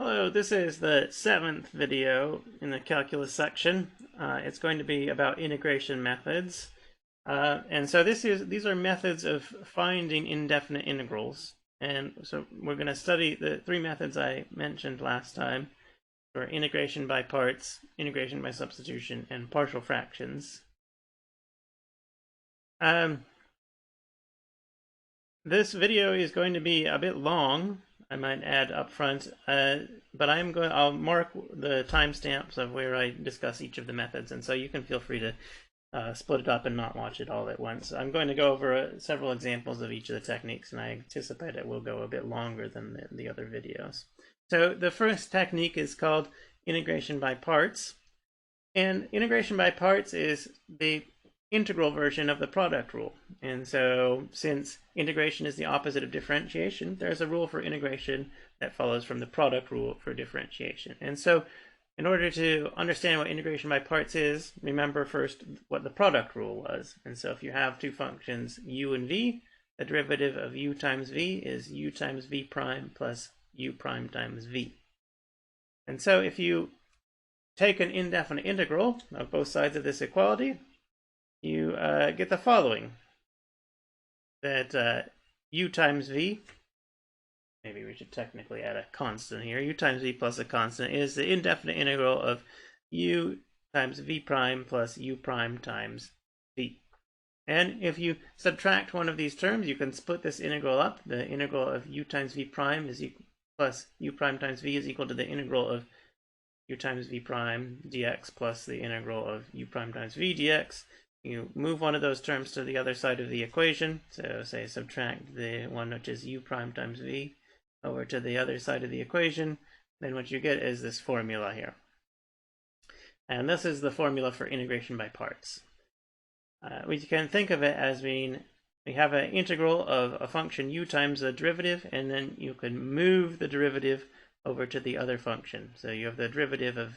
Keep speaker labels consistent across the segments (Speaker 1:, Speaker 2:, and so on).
Speaker 1: Hello, this is the 7th video in the calculus section. It's going to be about integration methods. And so these are methods of finding indefinite integrals. And so we're going to study the three methods I mentioned last time, for integration by parts, integration by substitution, and partial fractions. This video is going to be a bit long, I might add up front, but I'll mark the timestamps of where I discuss each of the methods, and so you can feel free to split it up and not watch it all at once. I'm going to go over several examples of each of the techniques, and I anticipate it will go a bit longer than the other videos. So the first technique is called integration by parts, and integration by parts is the integral version of the product rule. And so since integration is the opposite of differentiation, there's a rule for integration that follows from the product rule for differentiation. And so in order to understand what integration by parts is, remember first what the product rule was. And so if you have two functions u and v, the derivative of u times v is u times v prime plus u prime times v. And so if you take an indefinite integral of both sides of this equality, you get the following, that u times v, maybe we should technically add a constant here, u times v plus a constant is the indefinite integral of u times v prime plus u prime times v. And if you subtract one of these terms, you can split this integral up. The integral of u times v prime is plus u prime times v is equal to the integral of u times v prime dx plus the integral of u prime times v dx. You move one of those terms to the other side of the equation. So say subtract the one which is u prime times v over to the other side of the equation. Then what you get is this formula here. And this is the formula for integration by parts. We can think of it as being, we have an integral of a function u times the derivative, and then you can move the derivative over to the other function. So you have the derivative of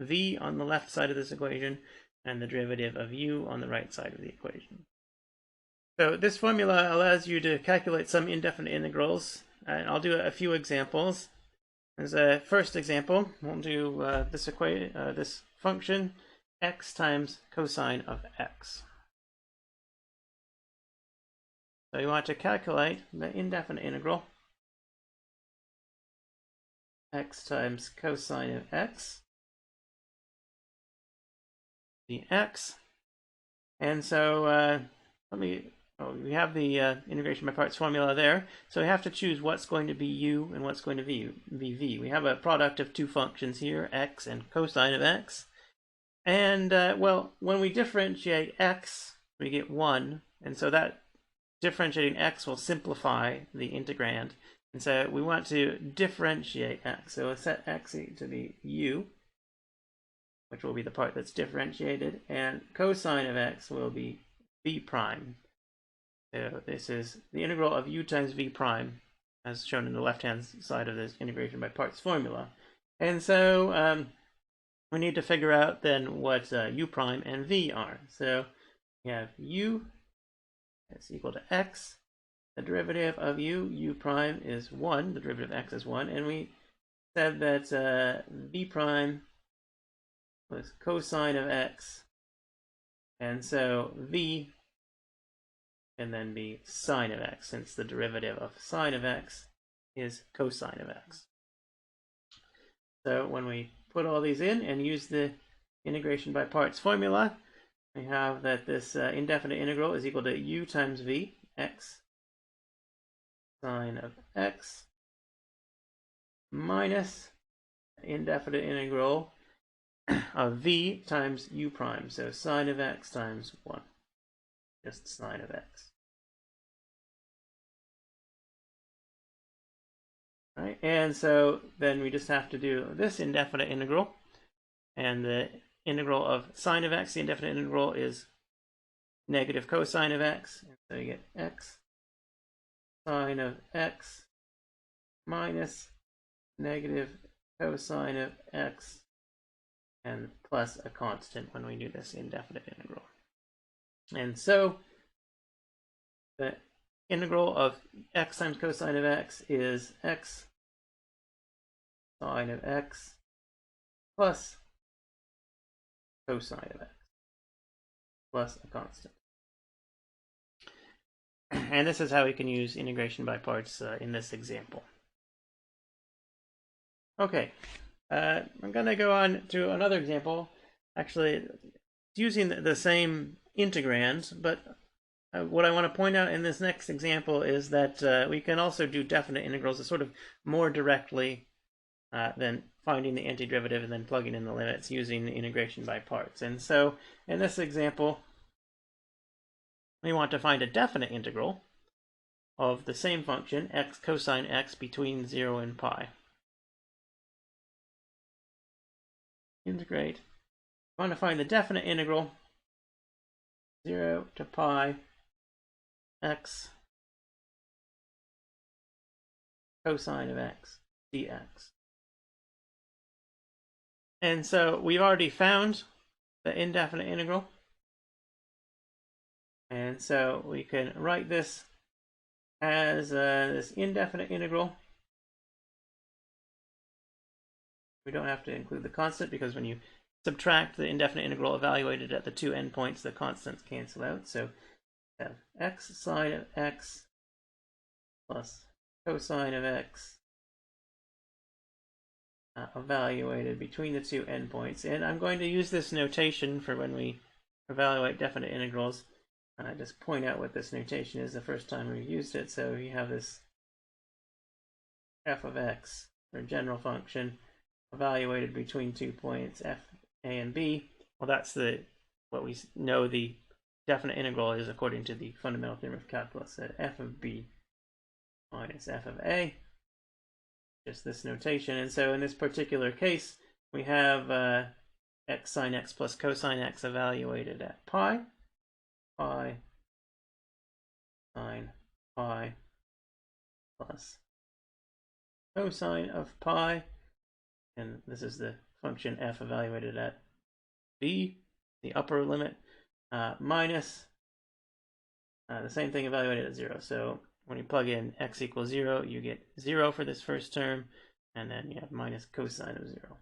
Speaker 1: v on the left side of this equation, and the derivative of u on the right side of the equation. So this formula allows you to calculate some indefinite integrals, and I'll do a few examples. As a first example, we'll do this function x times cosine of x. So you want to calculate the indefinite integral x times cosine of x dx. And so we have the integration by parts formula there. So we have to choose what's going to be u and what's going to be v. We have a product of two functions here, x and cosine of x. And well, when we differentiate x, we get 1. And so that differentiating x will simplify the integrand. And so we want to differentiate x. So we'll set x to be u, which will be the part that's differentiated, and cosine of x will be v prime. So this is the integral of u times v prime, as shown in the left-hand side of this integration by parts formula. And so we need to figure out then what u prime and v are. So we have u is equal to x. The derivative of u prime is 1. The derivative of x is 1. And we said that v prime was cosine of x, and so v can then be sine of x, since the derivative of sine of x is cosine of x. So when we put all these in and use the integration by parts formula, we have that this indefinite integral is equal to u times v, x sine of x, minus indefinite integral of v times u prime, so sine of x times 1, just sine of x. Right, and so then we just have to do this indefinite integral, and the integral of sine of x, the indefinite integral is negative cosine of x, and so you get x sine of x minus negative cosine of x, and plus a constant when we do this indefinite integral. And so the integral of x times cosine of x is x sine of x plus cosine of x plus a constant. And this is how we can use integration by parts in this example. Okay, I'm going to go on to another example. Actually, using the same integrands, but what I want to point out in this next example is that we can also do definite integrals sort of more directly than finding the antiderivative and then plugging in the limits using integration by parts. And so in this example, we want to find a definite integral of the same function, x cosine x, between 0 and pi. Integrate. We want to find the definite integral 0 to pi x cosine of x dx. And so we've already found the indefinite integral. And so we can write this as this indefinite integral. We don't have to include the constant because when you subtract the indefinite integral evaluated at the two endpoints, the constants cancel out. So we have x sine of x plus cosine of x evaluated between the two endpoints. And I'm going to use this notation for when we evaluate definite integrals. Just point out what this notation is the first time we've used it. So you have this f of x, or general function, evaluated between 2 points f, a, and b. Well, that's what we know the definite integral is according to the fundamental theorem of calculus, that f of b minus f of a. Just this notation. And so in this particular case, we have x sine x plus cosine x evaluated at pi. Pi sine pi plus cosine of pi, and this is the function f evaluated at b, the upper limit, minus the same thing evaluated at 0. So when you plug in x equals 0, you get 0 for this first term, and then you have minus cosine of 0.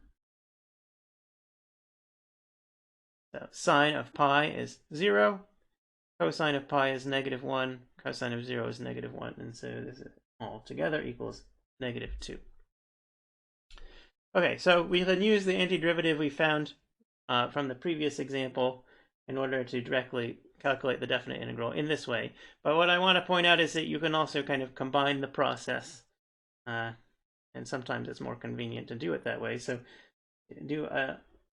Speaker 1: So sine of pi is 0. Cosine of pi is -1, cosine of 0 is -1, and so this is all together equals -2. Okay, so we can use the antiderivative we found from the previous example in order to directly calculate the definite integral in this way. But what I want to point out is that you can also kind of combine the process, and sometimes it's more convenient to do it that way. So do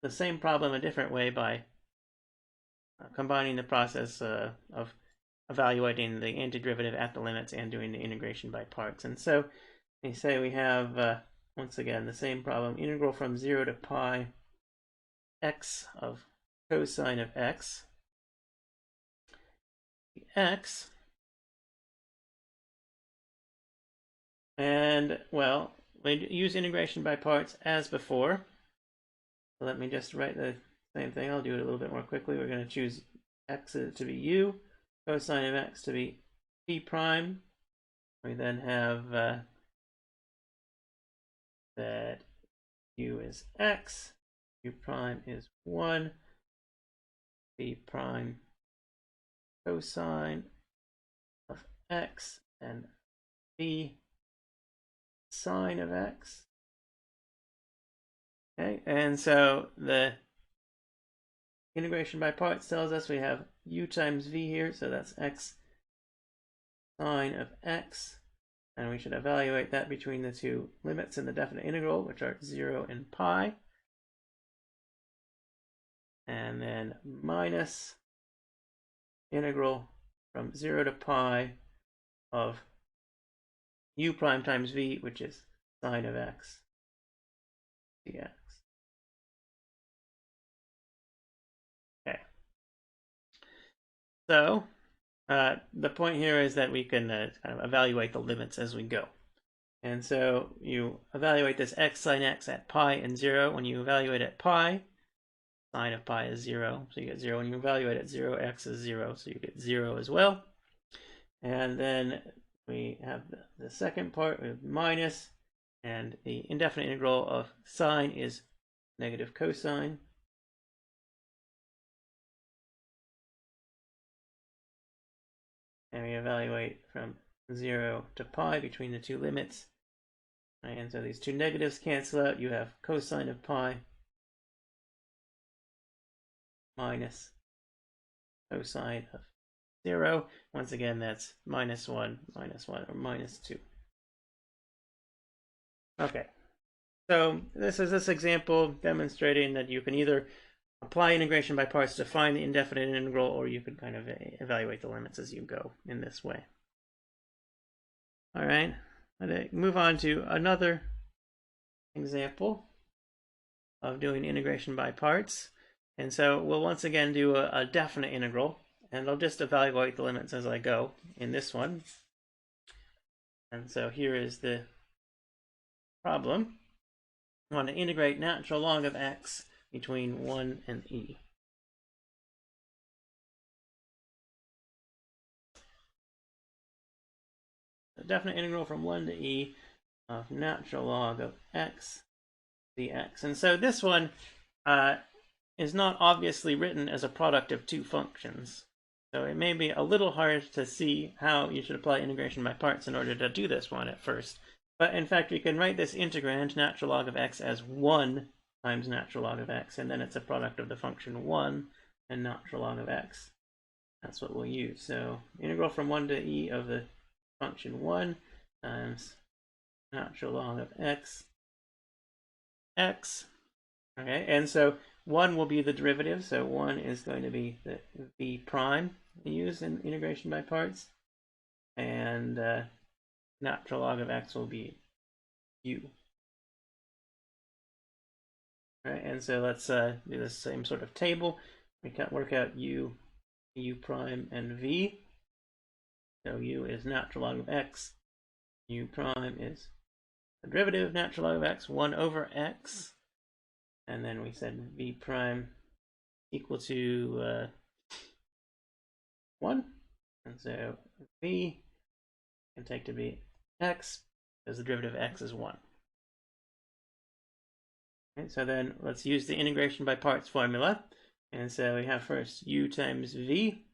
Speaker 1: the same problem a different way by combining the process of evaluating the antiderivative at the limits and doing the integration by parts. And so we say we have, once again, the same problem, integral from 0 to pi x of cosine of x dx. And, well, we use integration by parts as before. So let me just write the same thing. I'll do it a little bit more quickly. We're going to choose x to be u, cosine of x to be p prime. We then have that u is x, u prime is 1, p prime cosine of x, and p sine of x. Okay, and so the integration by parts tells us we have u times v here, so that's x sine of x, and we should evaluate that between the two limits in the definite integral, which are 0 and pi, and then minus integral from 0 to pi of u prime times v, which is sine of x dx. Okay. So the point here is that we can kind of evaluate the limits as we go. And so you evaluate this x sine x at pi and 0. When you evaluate at pi, sine of pi is 0, so you get 0. When you evaluate at 0, x is 0, so you get 0 as well. And then we have the second part with minus And the indefinite integral of sine is negative cosine. And we evaluate from 0 to pi between the two limits. And so these two negatives cancel out. You have cosine of pi minus cosine of 0. Once again, that's -1, -1, or -2. Okay, so this is this example demonstrating that you can either apply integration by parts to find the indefinite integral, or you could kind of evaluate the limits as you go in this way. All right, let's move on to another example of doing integration by parts. And so we'll once again do a definite integral, and I'll just evaluate the limits as I go in this one. And so here is the problem. I want to integrate natural log of x between 1 and e. A definite integral from 1 to e of natural log of x dx. And so this one is not obviously written as a product of two functions. So it may be a little hard to see how you should apply integration by parts in order to do this one at first. But in fact, we can write this integrand, natural log of x, as 1 times natural log of x, and then it's a product of the function 1 and natural log of x. That's what we'll use. So integral from 1 to e of the function 1 times natural log of x, x. Okay, and so 1 will be the derivative, so 1 is going to be the v prime we use in integration by parts, and natural log of x will be u. All right, and so let's do the same sort of table. We can work out u prime, and v. So u is natural log of x, u prime is the derivative of natural log of x, 1 over x. And then we said v prime equal to 1. And so v can take to be x, because the derivative of x is 1. Okay, so then let's use the integration by parts formula. And so we have first u times v.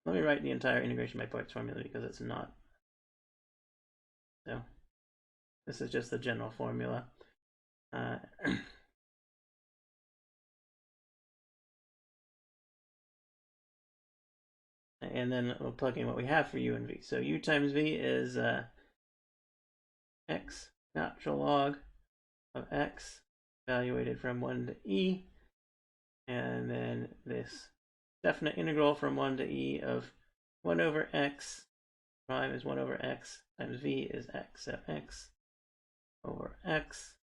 Speaker 1: Let me write the entire integration by parts formula because it's not. So this is just the general formula. And then we'll plug in what we have for u and v. So u times v is x natural log of x evaluated from 1 to e. And then this definite integral from 1 to e of 1 over x prime is 1 over x times v is x. So x over x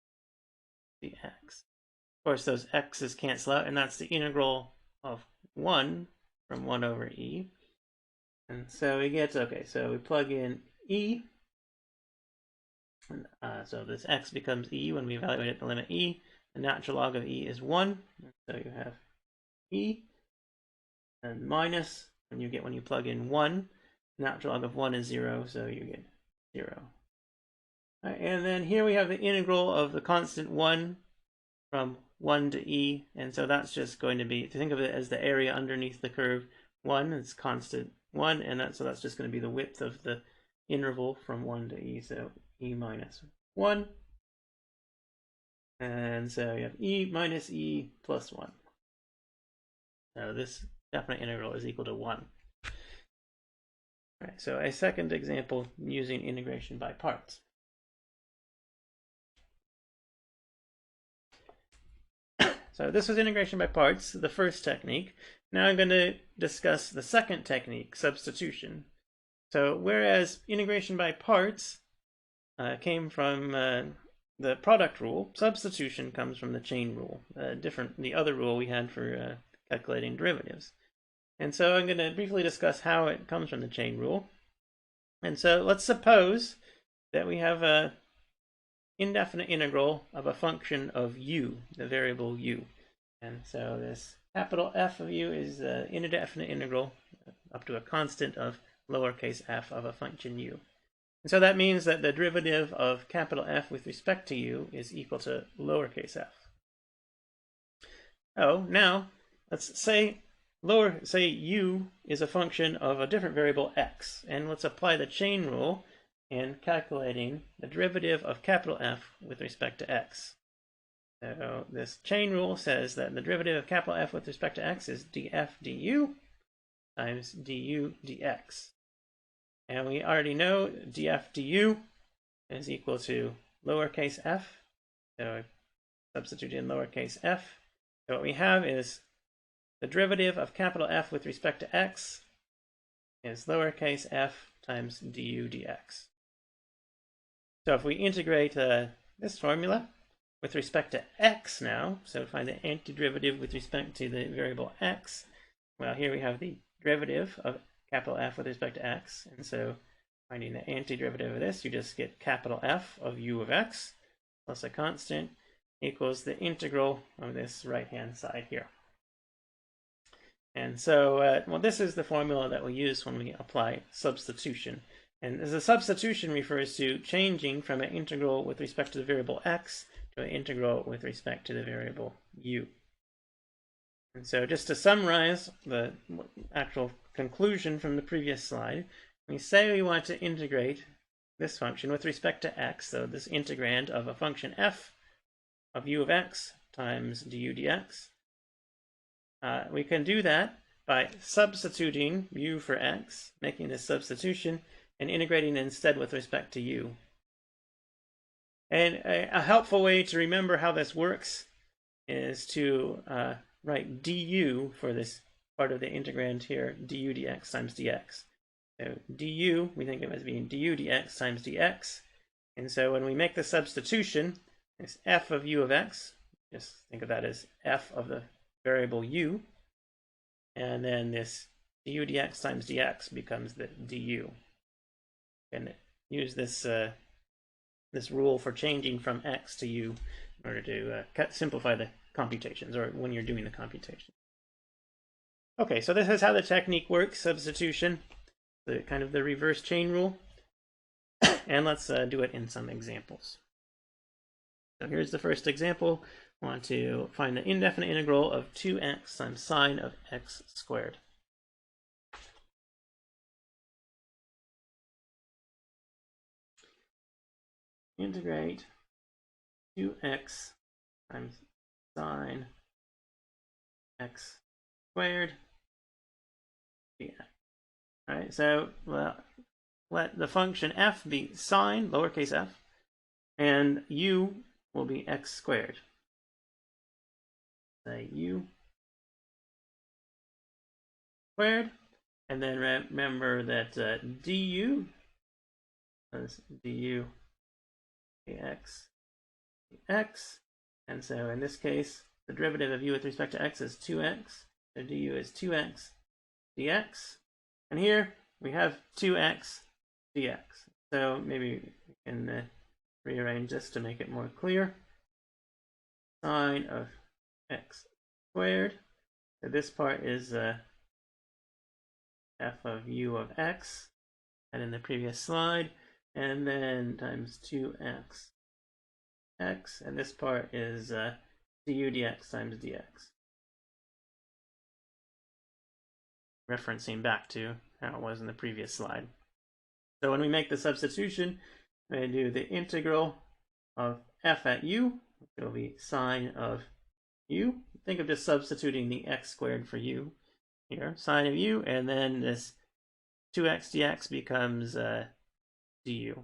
Speaker 1: dx. Of course, those x's cancel out, and that's the integral of 1 from 1 over e. And so we get, okay, so we plug in e. And, so this x becomes e when we evaluate at the limit e. The natural log of e is 1. So you have e. And minus, when you plug in 1. Natural log of 1 is 0, so you get 0. Right, and then here we have the integral of the constant 1 from 1 to e, and so that's just going to be, to think of it as the area underneath the curve 1, it's constant 1, and so that's just going to be the width of the interval from 1 to e, so e minus 1. And so you have e minus e plus 1. So this definite integral is equal to 1. All right, so a second example using integration by parts. So this was integration by parts, the first technique. Now I'm going to discuss the second technique, substitution. So whereas integration by parts came from the product rule, substitution comes from the chain rule, the other rule we had for calculating derivatives. And so I'm going to briefly discuss how it comes from the chain rule. And so let's suppose that we have a indefinite integral of a function of u, the variable u. And so this capital F of u is an indefinite integral up to a constant of lowercase f of a function u. And so that means that the derivative of capital F with respect to u is equal to lowercase f. Oh, now let's say u is a function of a different variable x, and let's apply the chain rule in calculating the derivative of capital F with respect to x. So this chain rule says that the derivative of capital F with respect to x is df du times du dx. And we already know df du is equal to lowercase f. So substitute in lowercase f. So what we have is the derivative of capital F with respect to x is lowercase f times du dx. So if we integrate this formula with respect to x now, so find the antiderivative with respect to the variable x, well, here we have the derivative of capital F with respect to x, and so finding the antiderivative of this, you just get capital F of u of x plus a constant equals the integral of this right-hand side here. And so, well, this is the formula that we use when we apply substitution. And as a substitution refers to changing from an integral with respect to the variable x to an integral with respect to the variable u. And so just to summarize the actual conclusion from the previous slide, we say we want to integrate this function with respect to x, so this integrand of a function f of u of x times du dx. We can do that by substituting u for x, making this substitution, and integrating instead with respect to u. And a helpful way to remember how this works is to write du for this part of the integrand here, du dx times dx. So du, we think of as being du dx times dx. And so when we make the substitution, this f of u of x, just think of that as f of the variable u, and then this du dx times dx becomes the du. And use this this rule for changing from x to u in order to simplify the computations, or when you're doing the computation. Okay, so this is how the technique works, substitution, the kind of the reverse chain rule. And let's do it in some examples. So here's the first example. I want to find the indefinite integral of 2x times sine of x squared. Integrate 2x times sine x squared dx. All right, so let the function f be sine, lowercase f, and u will be x squared. Say u squared, and then remember that du is du dx, and so in this case, the derivative of u with respect to x is 2x, so du is 2x dx, and here we have 2x dx. So maybe we can rearrange this to make it more clear. Sine of x squared, so this part is f of u of x, and in the previous slide, and then times 2x x, and this part is du dx times dx. Referencing back to how it was in the previous slide. So when we make the substitution, we do the integral of f at u, which will be sine of u. Think of just substituting the x squared for u here, sine of u, and then this 2x dx becomes du.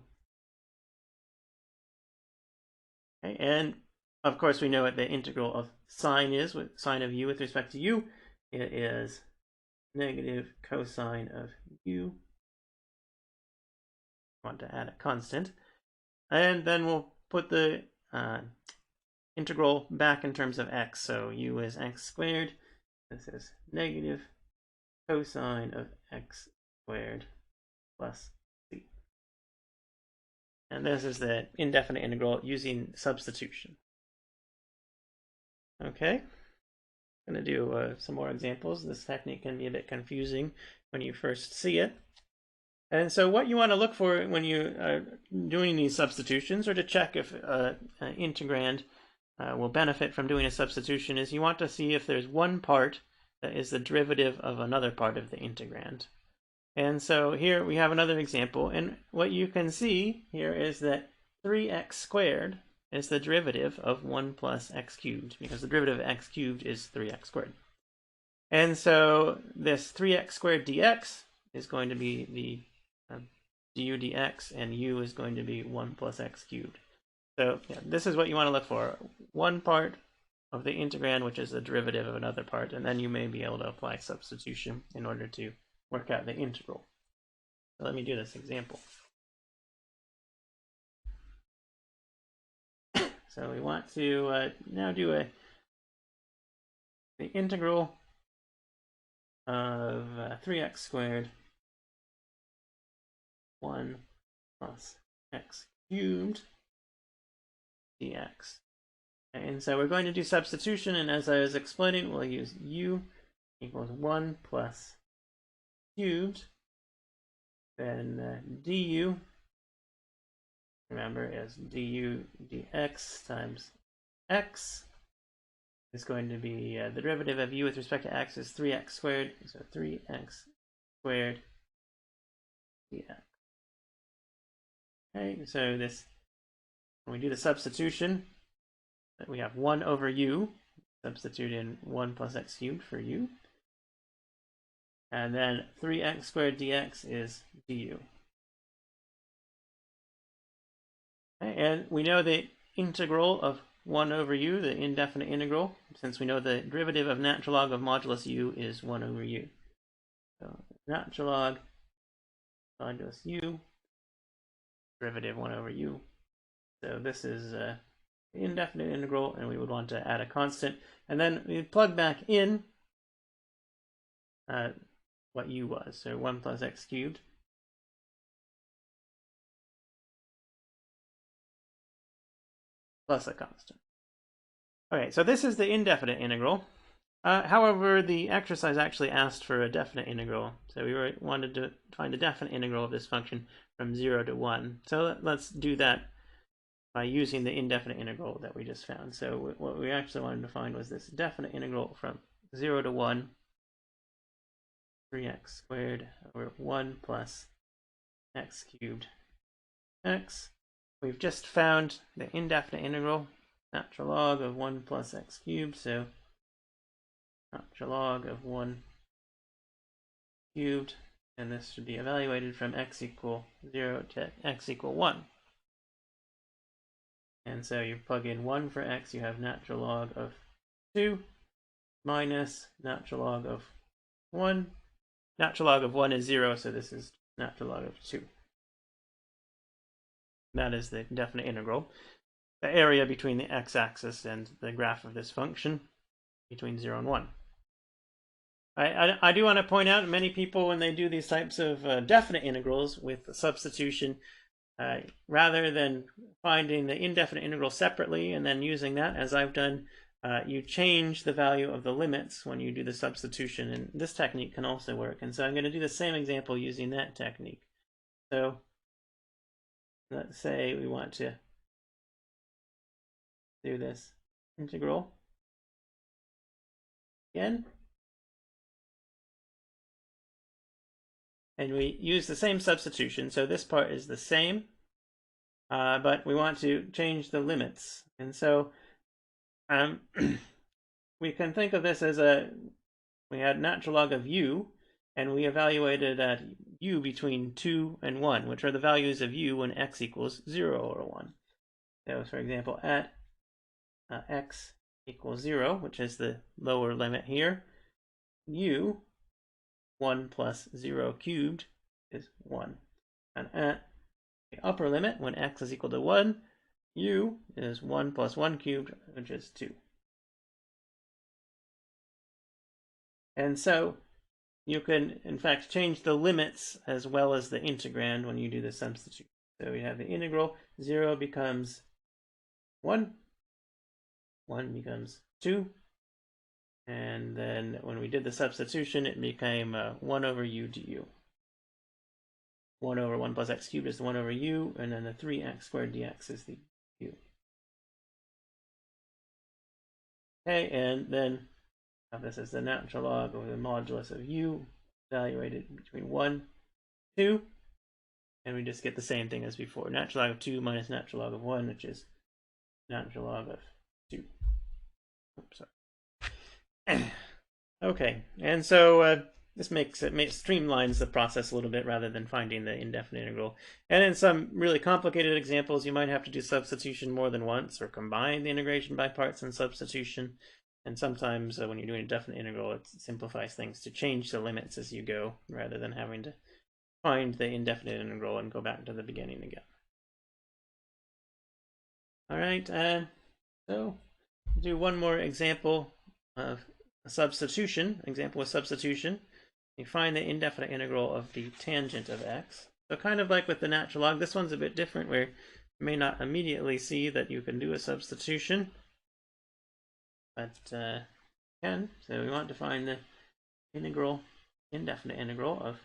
Speaker 1: Okay, and of course we know what the integral of sine is. With sine of u with respect to u, it is negative cosine of u. I want to add a constant, and then we'll put the integral back in terms of x. So u is x squared. This is negative cosine of x squared plus c. And this is the indefinite integral using substitution. Okay, I'm going to do some more examples. This technique can be a bit confusing when you first see it. And so what you want to look for when you are doing these substitutions, or to check if an integrand will benefit from doing a substitution, is you want to see if there's one part that is the derivative of another part of the integrand. And so here we have another example, and what you can see here is that 3x squared is the derivative of 1 plus x cubed, because the derivative of x cubed is 3x squared. And so this 3x squared dx is going to be the du dx, and u is going to be 1 plus x cubed. So yeah, this is what you want to look for. One part of the integrand, which is the derivative of another part, and then you may be able to apply substitution in order to work out the integral. So let me do this example. So we want to now do the integral of 3x squared 1 plus x cubed dx. And so we're going to do substitution, and as I was explaining, we'll use u equals 1 plus cubed, then du, remember, is du dx times x is going to be the derivative of u with respect to x is 3x squared, so 3x squared dx. Okay, so this, when we do the substitution, we have 1 over u, substitute in 1 plus x cubed for u, and then 3x squared dx is du. Okay, and we know the integral of 1 over u, the indefinite integral, since we know the derivative of natural log of modulus u is 1 over u. So natural log modulus u, derivative 1 over u. So this is the indefinite integral, and we would want to add a constant, and then we plug back in what u was, so 1 plus x cubed plus a constant. Okay, so this is the indefinite integral. However, the exercise actually asked for a definite integral, so we wanted to find a definite integral of this function from 0 to 1. So let's do that by using the indefinite integral that we just found. So what we actually wanted to find was this definite integral from 0 to 1, 3x squared over 1 plus x cubed x. We've just found the indefinite integral, natural log of 1 plus x cubed, so natural log of 1 cubed, and this should be evaluated from x equal 0 to x equal 1. And so you plug in 1 for x, you have natural log of 2 minus natural log of 1. Natural log of 1 is 0, so this is natural log of 2. That is the definite integral. The area between the x-axis and the graph of this function between 0 and 1. I do want to point out, many people, when they do these types of definite integrals with substitution, rather than finding the indefinite integral separately and then using that, as I've done, you change the value of the limits when you do the substitution, and this technique can also work. And so I'm going to do the same example using that technique. So let's say we want to do this integral again. And we use the same substitution, so this part is the same, but we want to change the limits. And so we can think of this as we had natural log of u, and we evaluated at u between 2 and 1, which are the values of u when x equals 0 or 1. So for example, at x equals 0, which is the lower limit here, u 1 plus 0 cubed is 1. And at the upper limit, when x is equal to 1, u is 1 plus 1 cubed, which is 2. And so you can, in fact, change the limits as well as the integrand when you do the substitution. So we have the integral, 0 becomes 1, 1 becomes 2, and then when we did the substitution, it became 1 over u du. 1 over 1 plus x cubed is the 1 over u, and then the 3x squared dx is the u. Okay, and then this is the natural log of the modulus of u, evaluated between 1, 2, and we just get the same thing as before. Natural log of 2 minus natural log of 1, which is natural log of 2. Oops, sorry. Okay, and so this streamlines the process a little bit rather than finding the indefinite integral. And in some really complicated examples, you might have to do substitution more than once or combine the integration by parts and substitution. And sometimes when you're doing a definite integral, it simplifies things to change the limits as you go rather than having to find the indefinite integral and go back to the beginning again. All right, so do one more example of a substitution. Example of substitution. You find the indefinite integral of the tangent of x. So kind of like with the natural log, this one's a bit different where you may not immediately see that you can do a substitution, but can. So we want to find the indefinite integral of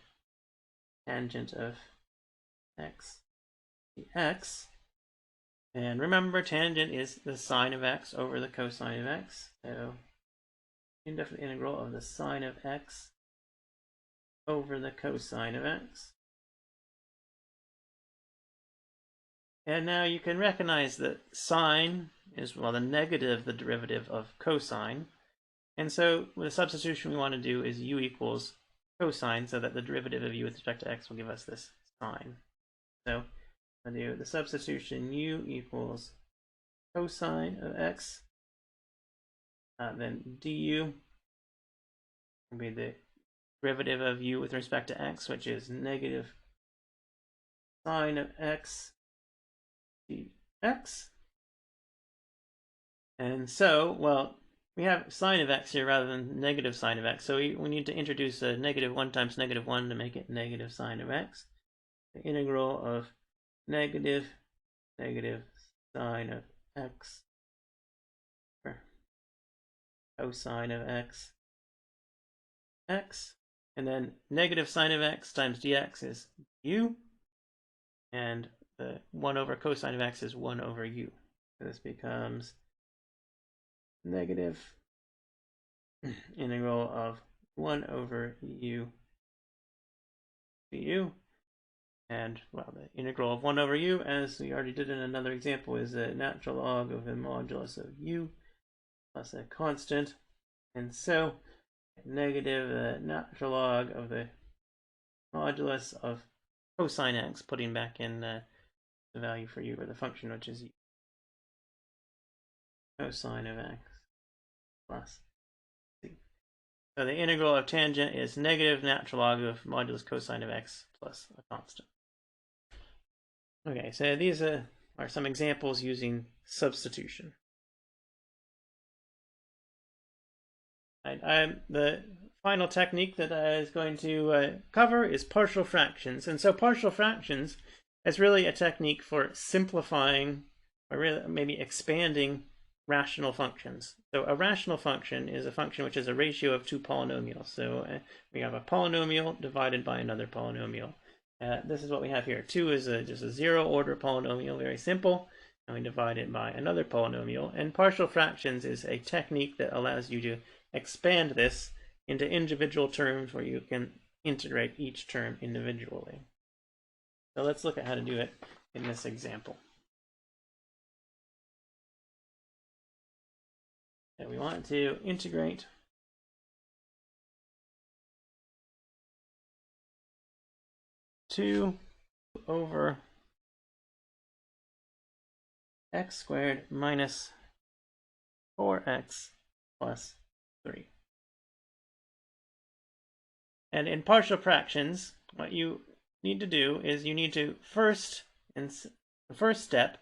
Speaker 1: tangent of x dx. And remember, tangent is the sine of x over the cosine of x. So indefinite integral of the sine of x over the cosine of x. And now you can recognize that sine is, well, the derivative of cosine. And so with a substitution we want to do is u equals cosine, so that the derivative of u with respect to x will give us this sine. So I'll do the substitution u equals cosine of x, then du will be the derivative of u with respect to x, which is negative sine of x dx. And so, well, we have sine of x here rather than negative sine of x, so we need to introduce a negative 1 times negative 1 to make it negative sine of x. The integral of negative sine of x or cosine of x, and then negative sine of x times dx is u, and the 1 over cosine of x is 1 over u. So this becomes negative integral of 1 over u du. And, well, the integral of 1 over u, as we already did in another example, is a natural log of the modulus of u plus a constant. And so, negative natural log of the modulus of cosine x, putting back in the value for u, or the function, which is u. Cosine of x plus c. So the integral of tangent is negative natural log of modulus cosine of x plus a constant. Okay, so these are some examples using substitution. The final technique that I was going to cover is partial fractions. And so partial fractions is really a technique for simplifying, or really maybe expanding, rational functions. So a rational function is a function which is a ratio of two polynomials. So we have a polynomial divided by another polynomial. This is what we have here. 2 is just a 0 order polynomial, very simple, and we divide it by another polynomial. And partial fractions is a technique that allows you to expand this into individual terms where you can integrate each term individually. So let's look at how to do it in this example. So we want to integrate two over x squared minus 4x plus 3. And in partial fractions, what you need to do is you need to first, in the first step,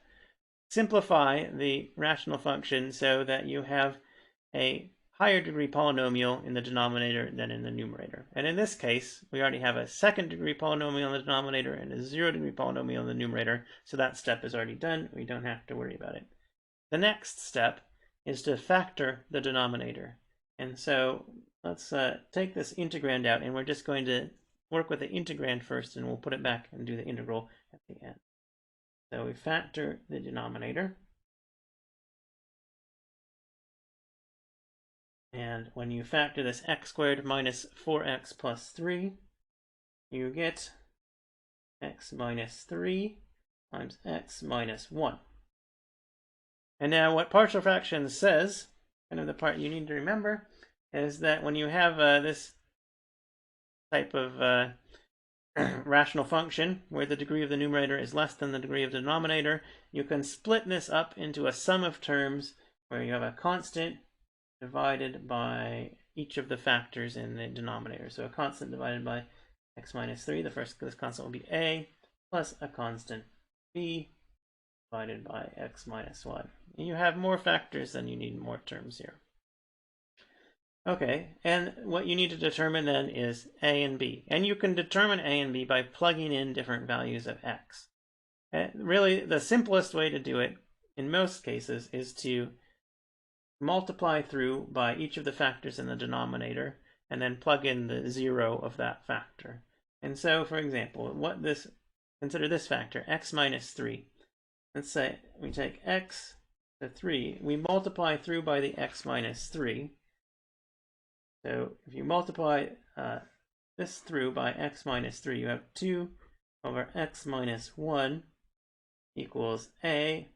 Speaker 1: simplify the rational function so that you have a higher degree polynomial in the denominator than in the numerator. And in this case, we already have a second degree polynomial in the denominator and a 0 degree polynomial in the numerator, so that step is already done. We don't have to worry about it. The next step is to factor the denominator. And so let's take this integrand out, and we're just going to work with the integrand first, and we'll put it back and do the integral at the end. So we factor the denominator. And when you factor this x squared minus 4x plus 3, you get x minus 3 times x minus 1. And now what partial fraction says, kind of the part you need to remember, is that when you have this type of rational function where the degree of the numerator is less than the degree of the denominator, you can split this up into a sum of terms where you have a constant divided by each of the factors in the denominator. So a constant divided by x minus 3, this constant will be a, plus a constant b divided by x minus 1. And you have more factors than you need more terms here. Okay, and what you need to determine then is a and b. And you can determine a and b by plugging in different values of x. And really, the simplest way to do it, in most cases, is to multiply through by each of the factors in the denominator, and then plug in the 0 of that factor. And so, for example, consider this factor, x minus 3. Let's say we take x to 3. We multiply through by the x minus 3. So if you multiply this through by x minus 3, you have 2 over x minus 1 equals a.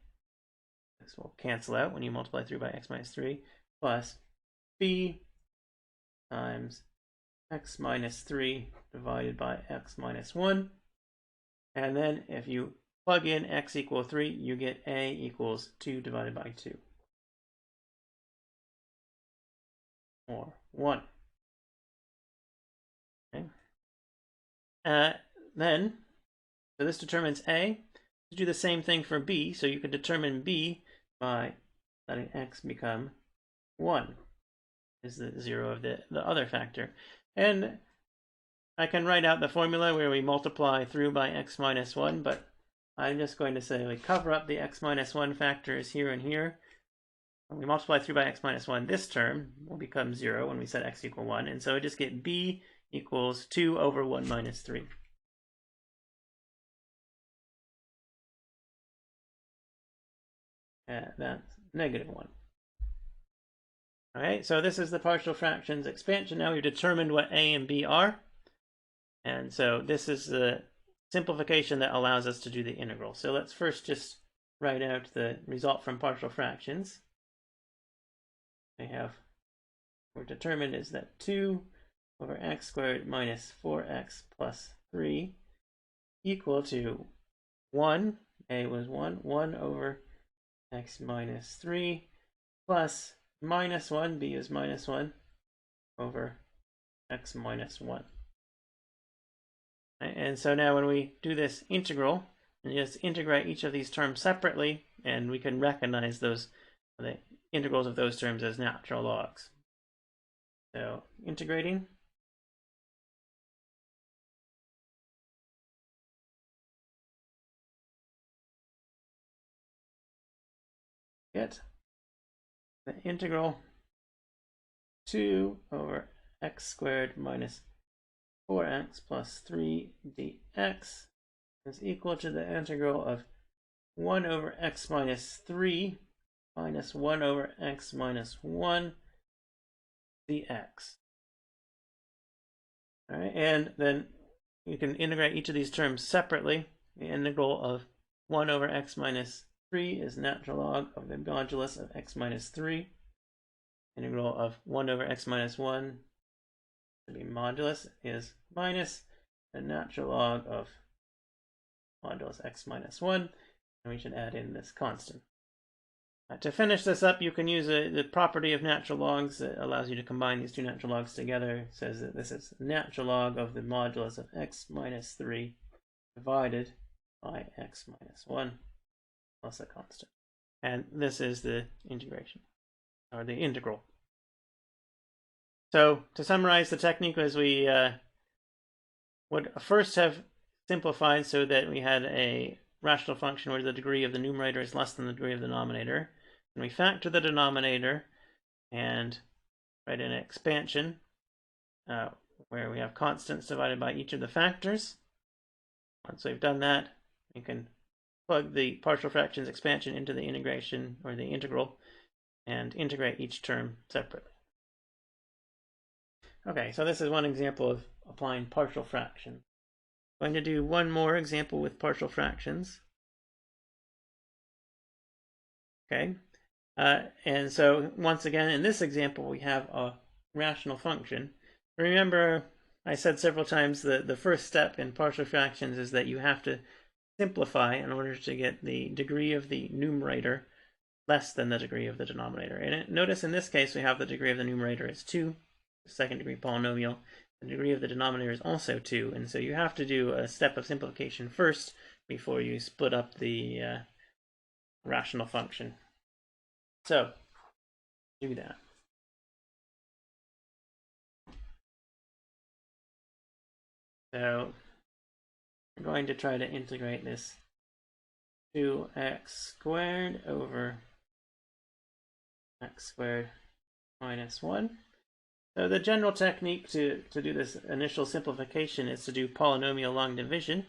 Speaker 1: This will cancel out when you multiply through by x minus 3, plus b times x minus 3 divided by x minus 1. And then if you plug in x equals 3, you get a equals 2 divided by 2. Or 1. Okay. So this determines a. To do the same thing for b, so you could determine b by letting x become 1, is the 0 of the other factor. And I can write out the formula where we multiply through by x minus 1, but I'm just going to say we cover up the x minus 1 factors here and here. When we multiply through by x minus 1, this term will become 0 when we set x equal 1. And so I just get b equals 2 over 1 minus 3. That's negative 1. All right, so this is the partial fractions expansion. Now we've determined what a and b are. And so this is the simplification that allows us to do the integral. So let's first just write out the result from partial fractions. We're determined is that 2 over x squared minus 4x plus 3 equal to 1. A was 1 over x minus 3 plus minus 1, b is minus 1, over x minus 1. And so now when we do this integral, and just integrate each of these terms separately, and we can recognize the integrals of those terms as natural logs. So integrating. Get the integral 2 over x squared minus 4x plus 3 dx is equal to the integral of 1 over x minus 3 minus 1 over x minus 1 dx. All right, and then you can integrate each of these terms separately. The integral of 1 over x minus 3 is natural log of the modulus of x minus 3. Integral of 1 over x minus 1 to be modulus is minus the natural log of modulus x minus 1, and we should add in this constant. To finish this up, you can use the property of natural logs that allows you to combine these two natural logs together. It says that this is natural log of the modulus of x minus 3 divided by x minus 1 plus a constant. And this is the integration, or the integral. So to summarize the technique, as we would first have simplified so that we had a rational function where the degree of the numerator is less than the degree of the denominator. And we factor the denominator and write an expansion where we have constants divided by each of the factors. Once we've done that, we can plug the partial fractions expansion into the integration or the integral and integrate each term separately. Okay, so this is one example of applying partial fractions. I'm going to do one more example with partial fractions. Okay, and so once again, in this example, we have a rational function. Remember, I said several times that the first step in partial fractions is that you have to simplify in order to get the degree of the numerator less than the degree of the denominator. And notice in this case, we have the degree of the numerator is 2, second degree polynomial. The degree of the denominator is also 2, and so you have to do a step of simplification first before you split up the rational function. So, do that. So, we're going to try to integrate this 2x squared over x squared minus 1. So the general technique to do this initial simplification is to do polynomial long division,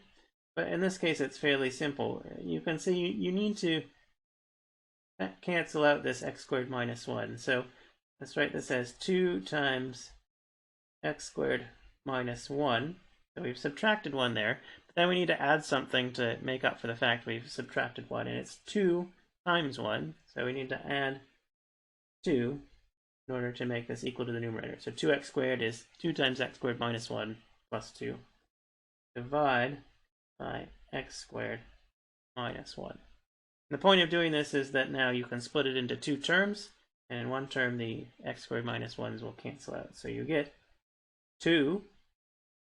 Speaker 1: but in this case it's fairly simple. You can see you need to cancel out this x squared minus 1. So let's write this as 2 times x squared minus 1. So we've subtracted 1 there, but then we need to add something to make up for the fact we've subtracted 1, and it's 2 times 1. So we need to add 2 in order to make this equal to the numerator. So 2x squared is 2 times x squared minus 1 plus 2. Divide by x squared minus 1. And the point of doing this is that now you can split it into 2 terms, and in one term the x squared minus 1s will cancel out. So you get 2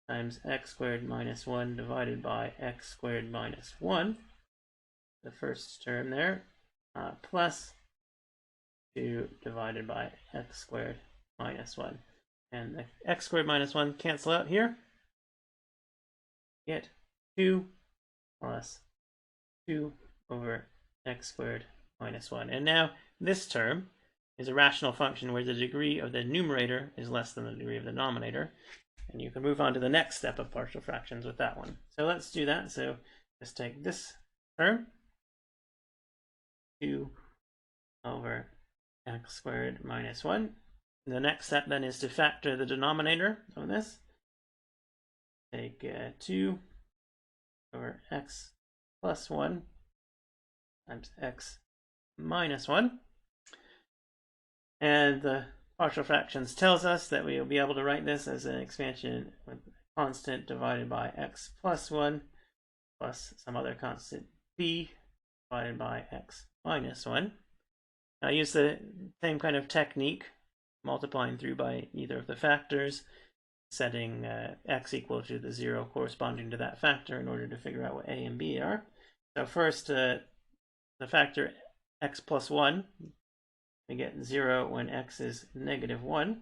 Speaker 1: times x squared minus 1 divided by x squared minus 1, the first term there, plus 2 divided by x squared minus 1. And the x squared minus 1 cancel out here. Get 2 plus 2 over x squared minus 1. And now this term is a rational function where the degree of the numerator is less than the degree of the denominator. And you can move on to the next step of partial fractions with that one. So let's do that. So let's take this term, 2 over x squared minus 1. The next step then is to factor the denominator of this. Take 2 over x plus 1 times x minus 1. And the partial fractions tells us that we will be able to write this as an expansion with a constant divided by x plus 1 plus some other constant b divided by x minus 1. I use the same kind of technique, multiplying through by either of the factors, setting x equal to the 0 corresponding to that factor in order to figure out what a and b are. So first, the factor x plus 1, we get 0 when x is negative 1.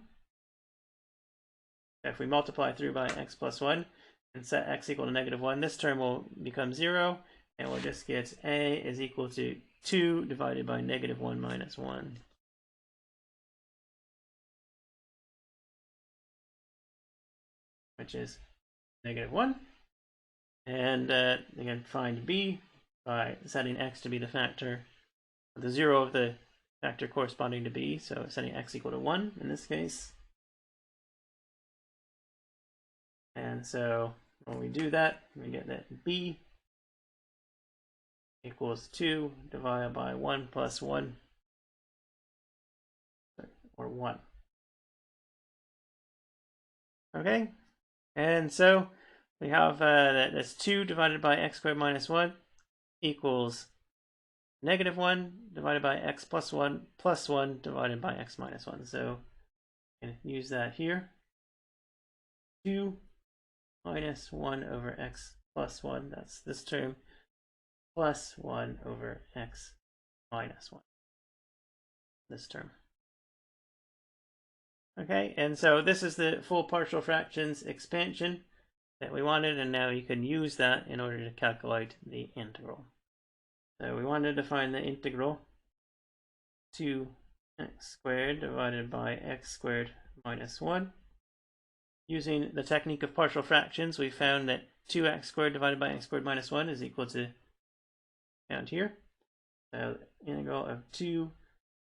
Speaker 1: If we multiply through by x plus 1 and set x equal to negative 1, this term will become 0, and we'll just get a is equal to 2 divided by negative 1 minus 1. Which is negative 1. And again, find b by setting x to be the factor, the 0 of the factor corresponding to b, so setting x equal to 1 in this case. And so when we do that, we get that b equals 2 divided by 1 plus 1, or 1. Okay, and so we have that that's 2 divided by x squared minus 1 equals negative 1 divided by x plus 1 divided by x minus 1. So we can use that here. 2 minus 1 over x plus 1, that's this term, plus 1 over x minus 1, this term. Okay, and so this is the full partial fractions expansion that we wanted, and now you can use that in order to calculate the integral. So we wanted to find the integral 2x squared divided by x squared minus 1 using the technique of partial fractions, we found that 2x squared divided by x squared minus 1 is equal to found here. So the integral of 2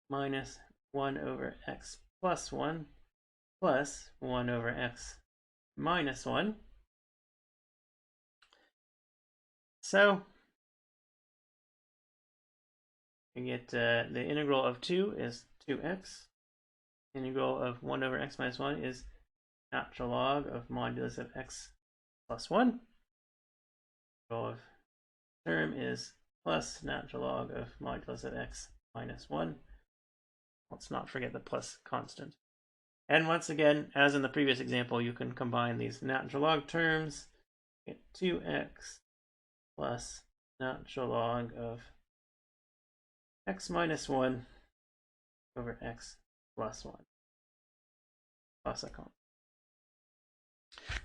Speaker 1: minus 1 over x plus 1 plus 1 over x minus 1. So we get the integral of 2 is 2x. Integral of 1 over x minus 1 is natural log of modulus of x plus 1. Integral of term is plus natural log of modulus of x minus 1. Let's not forget the plus constant. And once again, as in the previous example, you can combine these natural log terms. Get 2x plus natural log of x minus 1 over x plus 1 plus a constant.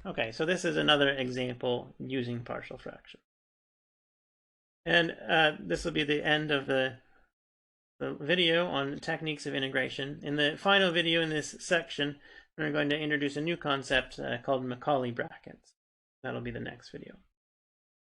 Speaker 1: Okay, so this is another example using partial fraction. And this will be the end of the video on techniques of integration. In the final video in this section, we're going to introduce a new concept called Macaulay brackets. That'll be the next video.